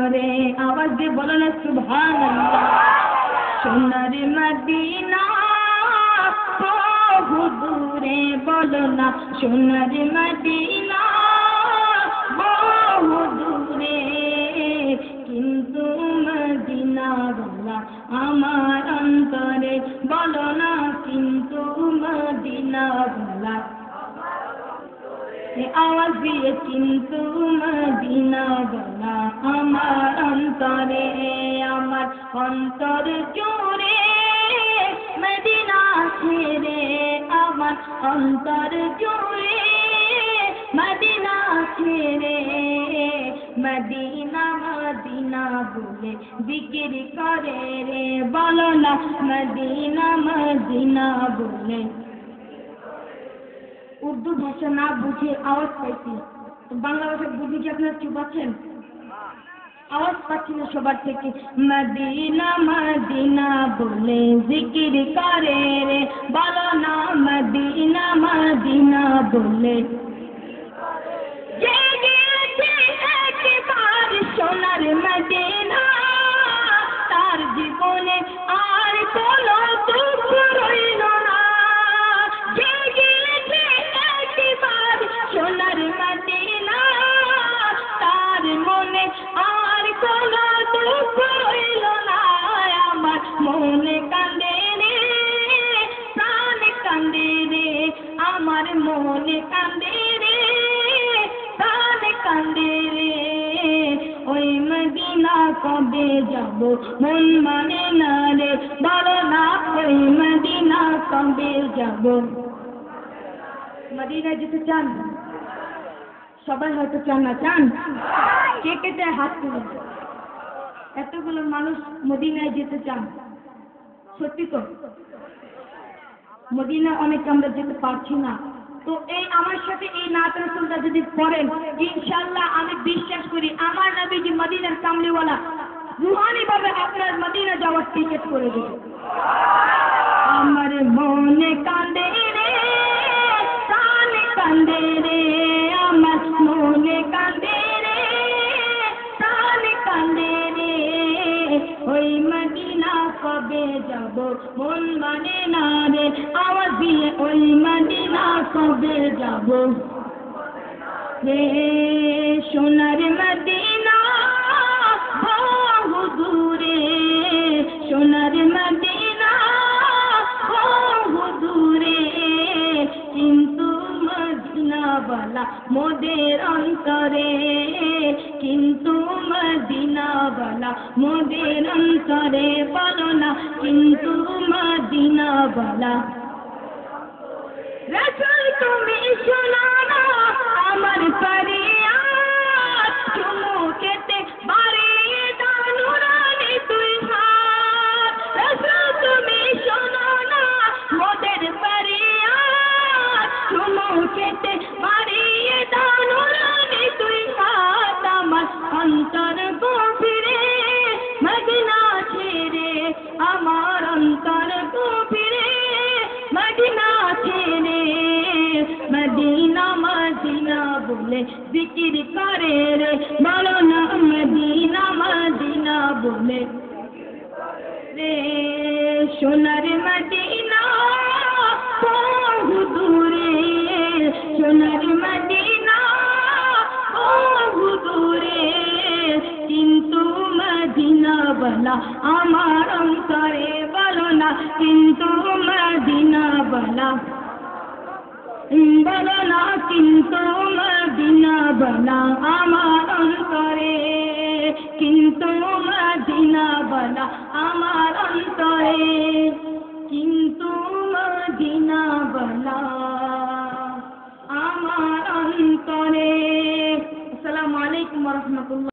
অন্তরে। আওয়াজ দিয়ে বলো না সুবহানাল্লাহ। সোনার মদিনা বহু দূরে, বলো না সোনার মদিনা বহু দূরে, কিন্তু মদিনাওয়ালা আমার অন্তরে, বলো না কিন্তু মদিনাওয়ালা। আওয়াজ দিয়ে কিন্তু মদিনাওয়ালা আমার অন্তরে, আমার অন্তর জুড়ে মদিনা ছেড়ে, আমার অন্তর জুড়ে মদিনা ছেড়ে, মদিনা মদিনা বলে জিকির করে রে, বলো না মদিনা মদিনা বলে। উর্দু ভাষা না বুঝে আওয়াজ পাইছি, বাংলা ভাষা বুঝে কি আপনারা চুপ আছেন? আওয়াজ পাচ্ছি না সবার থেকে। মদিনা মদিনা বলে জিকির করে রে, বলো না মদিনা মদিনা বলে। জেগেছে একবার সোনার মদিনা, তার জীবনে আর কোনো দুঃখ রইল না। জেগেছে একবার সোনার মদিনা, তার মনে আর কোনো দুঃখ রইল না। আমার মনে কান্দে রে, প্রাণ কান্দে রে, আমার মনে কান্দে রে, প্রাণ কান্দে রে। ওই মদিনা কবে যাব মন মানে না রে, বলো না ওই মদিনা কবে যাব। মদিনায় যেতে চান? সবাই হয়তো চান না, চান? কে কে চায় হাত তুলে? এতগুলো মানুষ মদিনায় যেতে চান, সত্যি তো? মদিনায় অনেক আমরা যেতে পারছি না, তো এই আমার সাথে এই নাত রাসূলটা যদি পড়েন, ইনশাআল্লাহ আমি বিশ্বাস করি আমার নবীজি মদিনার কামলিওয়ালা রুহানি ভাবে আপনার মদিনা যাওয়ার টিকিট করে দেবে। আমার মনে কান্দে রে, প্রাণ কান্দে রে, আমার মনে কান্দে রে, প্রাণ কান্দে রে। ওই মদিনা কবে যাব মন মানে না রে, আওয়াজ দিয়ে ওই মদিনা কবে যাব রে। সোনার মদিনা বহু দূরে, সোনার মদিনা বহু দূরে, কিন্তু মদিনাওয়ালা মোদের অন্তরে, কিন্তু মদিনাওয়ালা মোদের অন্তরে, বলো না কিন্তু মদিনাওয়ালা। রাসূল তুমি শোনো না আমার ফরিয়াদ, চুমুকেতে বাড়িয়ে দাও নুরানি তুই হাত। রাসূল তুমি শোনো না মোদের ফরিয়াদ, চুমুকেতে বাড়িয়ে দাও নুরানি তুই হাত। আমার অন্তর গভীরে মদিনা ছেড়ে, আমার অন্তর গভীরে মদিনা ছেড়ে, মদিনা মদিনা বলে জিকির করে রে, বলো না মদিনা মদিনা বলে রে। সোনার মদিনা বহু দূরে, সোনার মদিনা বহু দূরে, কিন্তু মদিনাওয়ালা আমার অন্তরে, বলো না কিন্তু মদিনাওয়ালা, বলো না কিন্তু মদিনাওয়ালা আমার অন্তরে, কিন্তু মদিনাওয়ালা আমার অন্তরে, কিন্তু মদিনাওয়ালা আমার অন্তরে। আসসালামু আলাইকুম ওয়া রাহমাতুল্লাহ।